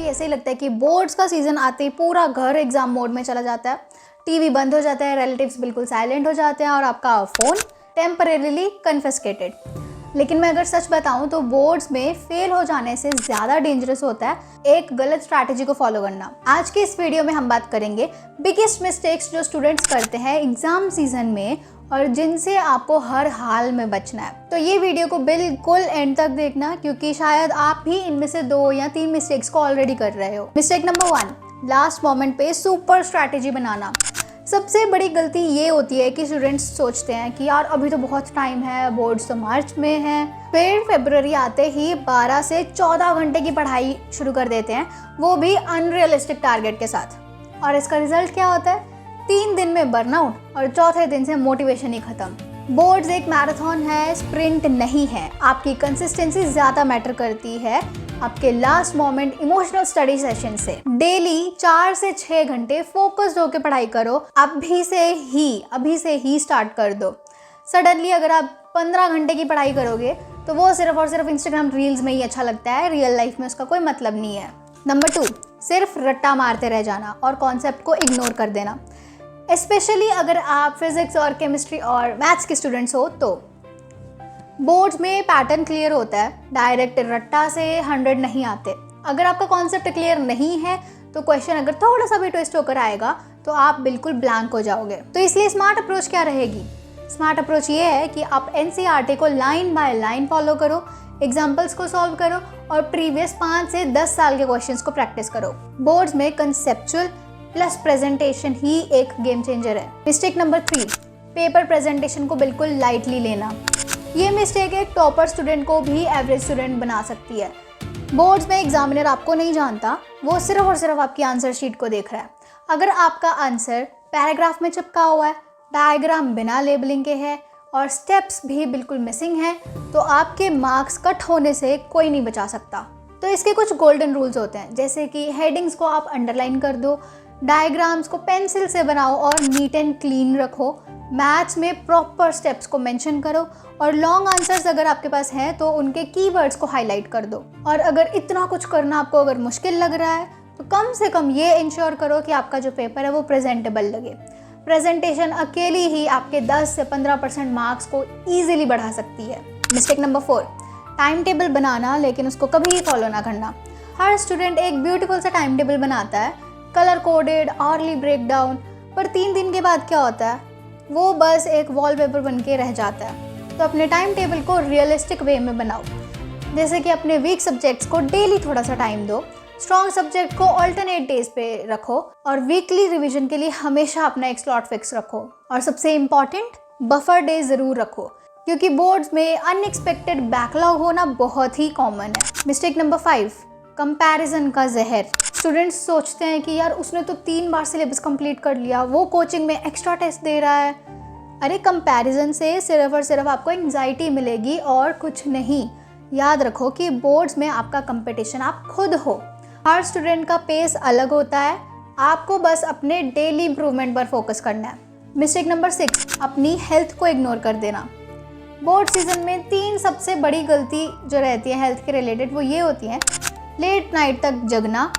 कभी ऐसे ही लगता है कि बोर्ड्स का सीज़न आते ही पूरा घर एग्ज़ाम मोड में चला जाता है, टीवी बंद हो जाता है, रिलेटिव्स बिल्कुल साइलेंट हो जाते हैं और आपका फ़ोन टेम्परेरीली कन्फिस्केटेड। लेकिन मैं अगर सच बताऊं तो बोर्ड्स में फेल हो जाने से ज़्यादा डेंजरस होता है एक गलत स्ट्रैटेजी को फॉलो करना। आज के इस वीडियो में हम बात करेंगे बिगेस्ट मिस्टेक्स जो स्टूडेंट्स करते हैं एग्ज़ाम सीजन में और जिनसे आपको हर हाल में बचना है। तो ये वीडियो को बिल्कुल एंड तक देखना, क्योंकि शायद आप भी इनमें से 2 या 3 मिस्टेक्स को ऑलरेडी कर रहे हो। मिस्टेक नंबर 1, लास्ट मोमेंट पे सुपर स्ट्रैटेजी बनाना। सबसे बड़ी गलती ये होती है कि स्टूडेंट्स सोचते हैं कि यार अभी तो बहुत टाइम है, बोर्ड्स तो मार्च में है, फिर फरवरी आते ही 12 से 14 घंटे की पढ़ाई शुरू कर देते हैं, वो भी अनरियलिस्टिक टारगेट के साथ। और इसका रिजल्ट क्या होता है? 3 दिन में बर्नआउट और चौथे दिन से मोटिवेशन ही खत्म। बोर्ड्स एक मैराथन है, स्प्रिंट नहीं है। आपकी कंसिस्टेंसी ज़्यादा मैटर करती है आपके last moment emotional study session से। डेली 4 से 6 घंटे फोकस्ड होकर पढ़ाई करो। अभी से ही स्टार्ट कर दो। सडनली अगर आप 15 घंटे की पढ़ाई करोगे तो वो सिर्फ और सिर्फ इंस्टाग्राम रील्स में ही अच्छा लगता है, रियल लाइफ में उसका कोई मतलब नहीं है। नंबर 2, सिर्फ रट्टा मारते रह जाना और कॉन्सेप्ट को इग्नोर कर देना। स्पेशली अगर आप फिजिक्स और केमिस्ट्री और मैथ्स के स्टूडेंट्स हो तो बोर्ड्स में पैटर्न क्लियर होता है, डायरेक्ट रट्टा से 100 नहीं आते। अगर आपका कॉन्सेप्ट क्लियर नहीं है तो क्वेश्चन अगर थोड़ा सा भी ट्विस्ट होकर आएगा तो आप बिल्कुल ब्लैंक हो जाओगे। तो इसलिए स्मार्ट अप्रोच क्या रहेगी? स्मार्ट अप्रोच ये है कि आप एनसीईआरटी को लाइन बाय लाइन फॉलो करो, एग्जाम्पल्स को सॉल्व करो और प्रीवियस 5 से 10 साल के क्वेश्चंस को प्रैक्टिस करो। बोर्ड्स में कंसेप्चुअल प्लस प्रेजेंटेशन ही एक गेम चेंजर है। मिस्टेक नंबर 3, पेपर प्रेजेंटेशन को बिल्कुल लाइटली लेना। ये मिस्टेक एक टॉपर स्टूडेंट को भी एवरेज स्टूडेंट बना सकती है। बोर्ड्स में एग्जामिनर आपको नहीं जानता, वो सिर्फ और सिर्फ आपकी आंसर शीट को देख रहा है। अगर आपका आंसर पैराग्राफ में चिपका हुआ है, डायग्राम बिना लेबलिंग के है और स्टेप्स भी बिल्कुल मिसिंग हैं, तो आपके मार्क्स कट होने से कोई नहीं बचा सकता। तो इसके कुछ गोल्डन रूल्स होते हैं, जैसे कि हेडिंग्स को आप अंडरलाइन कर दो, डायग्राम्स को पेंसिल से बनाओ और नीट एंड क्लीन रखो, मैथ्स में प्रॉपर स्टेप्स को मेंशन करो और लॉन्ग आंसर्स अगर आपके पास हैं तो उनके कीवर्ड्स को हाईलाइट कर दो। और अगर इतना कुछ करना आपको अगर मुश्किल लग रहा है तो कम से कम ये इंश्योर करो कि आपका जो पेपर है वो प्रेजेंटेबल लगे। प्रेजेंटेशन अकेली ही आपके 10 से 15% मार्क्स को ईजिली बढ़ा सकती है। मिस्टेक नंबर 4, टाइम टेबल बनाना लेकिन उसको कभी फॉलो ना करना। हर स्टूडेंट एक ब्यूटीफुल सा टाइम टेबल बनाता है, कलर कोडेड, आवरली ब्रेकडाउन, पर 3 दिन के बाद क्या होता है? वो बस एक वॉलपेपर बन के रह जाता है। तो अपने टाइम टेबल को रियलिस्टिक वे में बनाओ, जैसे कि अपने वीक सब्जेक्ट्स को डेली थोड़ा सा टाइम दो, स्ट्रॉन्ग सब्जेक्ट को अल्टरनेट डेज पे रखो और वीकली रिवीजन के लिए हमेशा अपना एक स्लॉट फिक्स रखो। और सबसे इम्पॉर्टेंट, बफर डे ज़रूर रखो, क्योंकि बोर्ड्स में अनएक्सपेक्टेड बैकलॉग होना बहुत ही कॉमन है। मिस्टेक नंबर 5, कंपैरिजन का जहर। स्टूडेंट्स सोचते हैं कि यार उसने तो 3 बार सिलेबस कंप्लीट कर लिया, वो कोचिंग में एक्स्ट्रा टेस्ट दे रहा है। अरे कंपैरिजन से सिर्फ और सिर्फ आपको एंजाइटी मिलेगी और कुछ नहीं। याद रखो कि बोर्ड्स में आपका कंपटीशन आप खुद हो। हर स्टूडेंट का पेस अलग होता है, आपको बस अपने डेली इम्प्रूवमेंट पर फोकस करना है। मिस्टेक नंबर 6, अपनी हेल्थ को इग्नोर कर देना। बोर्ड सीजन में 3 सबसे बड़ी गलती जो रहती है हेल्थ के रिलेटेड वो ये होती हैं: लेट नाइट तक जगना,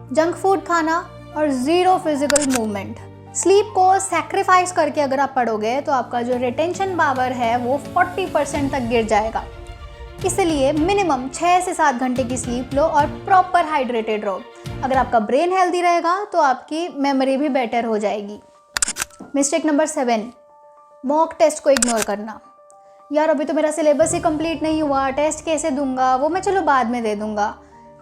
जंक फूड खाना और ज़ीरो फिजिकल मूवमेंट। स्लीप को सैक्रिफाइस करके अगर आप पढ़ोगे तो आपका जो रिटेंशन पावर है वो 40% तक गिर जाएगा। इसलिए मिनिमम 6 से 7 घंटे की स्लीप लो और प्रॉपर हाइड्रेटेड रहो। अगर आपका ब्रेन हेल्दी रहेगा तो आपकी मेमोरी भी बेटर हो जाएगी। मिस्टेक नंबर 7, मॉक टेस्ट को इग्नोर करना। यार अभी तो मेरा सिलेबस ही कंप्लीट नहीं हुआ, टेस्ट कैसे दूंगा, वो मैं चलो बाद में दे दूंगा।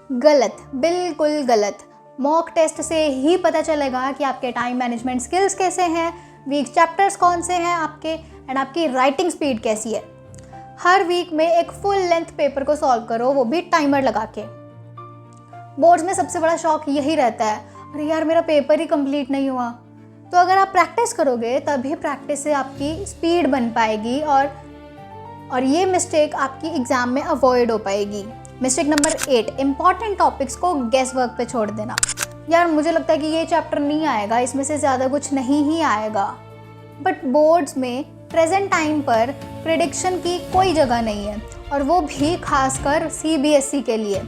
गलत, बिल्कुल गलत। मॉक टेस्ट से ही पता चलेगा कि आपके टाइम मैनेजमेंट स्किल्स कैसे हैं, वीक चैप्टर्स कौन से हैं आपके, एंड आपकी राइटिंग स्पीड कैसी है। हर वीक में एक फुल लेंथ पेपर को सॉल्व करो, वो भी टाइमर लगा के। बोर्ड्स में सबसे बड़ा शौक यही रहता है, अरे यार मेरा पेपर ही कंप्लीट नहीं हुआ। तो अगर आप प्रैक्टिस करोगे तभी प्रैक्टिस से आपकी स्पीड बन पाएगी और ये मिस्टेक आपकी एग्जाम में अवॉइड हो पाएगी। मिस्टेक नंबर 8, इंपॉर्टेंट टॉपिक्स को गेस वर्क पे छोड़ देना। यार मुझे लगता है कि ये चैप्टर नहीं आएगा, इसमें से ज़्यादा कुछ नहीं ही आएगा। बट बोर्ड्स में प्रेजेंट टाइम पर प्रिडिक्शन की कोई जगह नहीं है, और वो भी खासकर CBSE के लिए।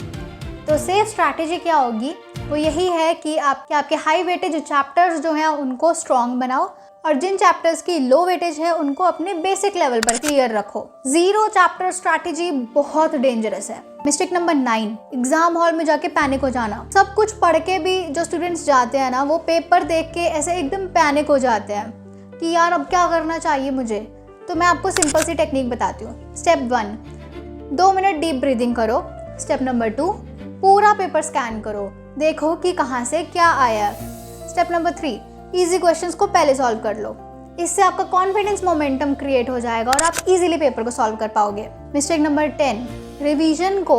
तो सेफ स्ट्रैटेजी क्या होगी, वो यही है कि आपके हाई वेटेज चैप्टर्स जो हैं उनको स्ट्रॉन्ग बनाओ और जिन चैप्टर्स की लो वेटेज है उनको अपने बेसिक लेवल पर क्लियर रखो। 0 चैप्टर स्ट्रैटेजी बहुत डेंजरस है। मिस्टेक नंबर 9, एग्जाम हॉल में जाके पैनिक हो जाना। सब कुछ पढ़ के भी जो स्टूडेंट्स जाते हैं ना, वो पेपर देख के ऐसे एकदम पैनिक हो जाते हैं कि यार अब क्या करना चाहिए मुझे। तो मैं आपको सिंपल सी टेक्निक बताती हूँ। स्टेप 1, 2 मिनट डीप ब्रीदिंग करो। स्टेप नंबर 2, पूरा पेपर स्कैन करो, देखो कि कहाँ से क्या आया। स्टेप नंबर 3, इजी क्वेश्चंस को पहले सॉल्व कर लो। इससे आपका कॉन्फिडेंस मोमेंटम क्रिएट हो जाएगा और आप इजीली पेपर को सॉल्व कर पाओगे। मिस्टेक नंबर 10, रिवीजन को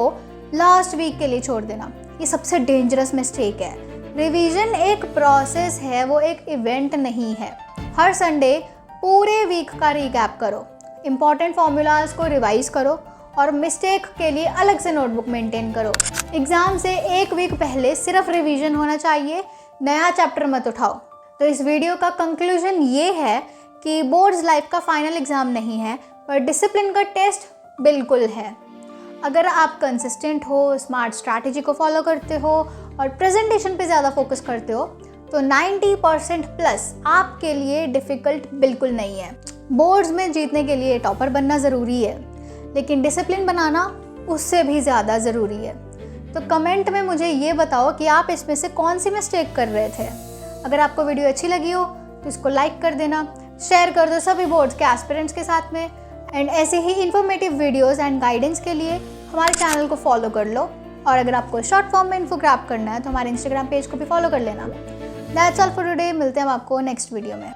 लास्ट वीक के लिए छोड़ देना। ये सबसे डेंजरस मिस्टेक है। रिवीजन एक प्रोसेस है, वो एक इवेंट नहीं है। हर संडे पूरे वीक का रिकैप करो, इंपॉर्टेंट फॉर्मूलाज को रिवाइज करो और मिस्टेक के लिए अलग से नोटबुक मेंटेन करो। एग्जाम से 1 वीक पहले सिर्फ रिवीजन होना चाहिए, नया चैप्टर मत उठाओ। तो इस वीडियो का कंक्लूजन ये है कि बोर्ड्स लाइफ का फाइनल एग्जाम नहीं है, पर डिसिप्लिन का टेस्ट बिल्कुल है। अगर आप कंसिस्टेंट हो, स्मार्ट स्ट्रैटेजी को फॉलो करते हो और प्रेजेंटेशन पे ज़्यादा फोकस करते हो तो 90% प्लस आपके लिए डिफ़िकल्ट बिल्कुल नहीं है। बोर्ड्स में जीतने के लिए टॉपर बनना ज़रूरी है, लेकिन डिसिप्लिन बनाना उससे भी ज़्यादा ज़रूरी है। तो कमेंट में मुझे ये बताओ कि आप इसमें से कौन सी मिस्टेक कर रहे थे। अगर आपको वीडियो अच्छी लगी हो तो इसको लाइक कर देना, शेयर कर दो सभी बोर्ड्स के एस्पिरेंट्स के साथ में। एंड ऐसे ही इन्फॉर्मेटिव वीडियोस एंड गाइडेंस के लिए हमारे चैनल को फॉलो कर लो। और अगर आपको शॉर्ट फॉर्म में इन्फो ग्रैब करना है तो हमारे इंस्टाग्राम पेज को भी फॉलो कर लेना। That's all for today. मिलते हैं हम आपको नेक्स्ट वीडियो में।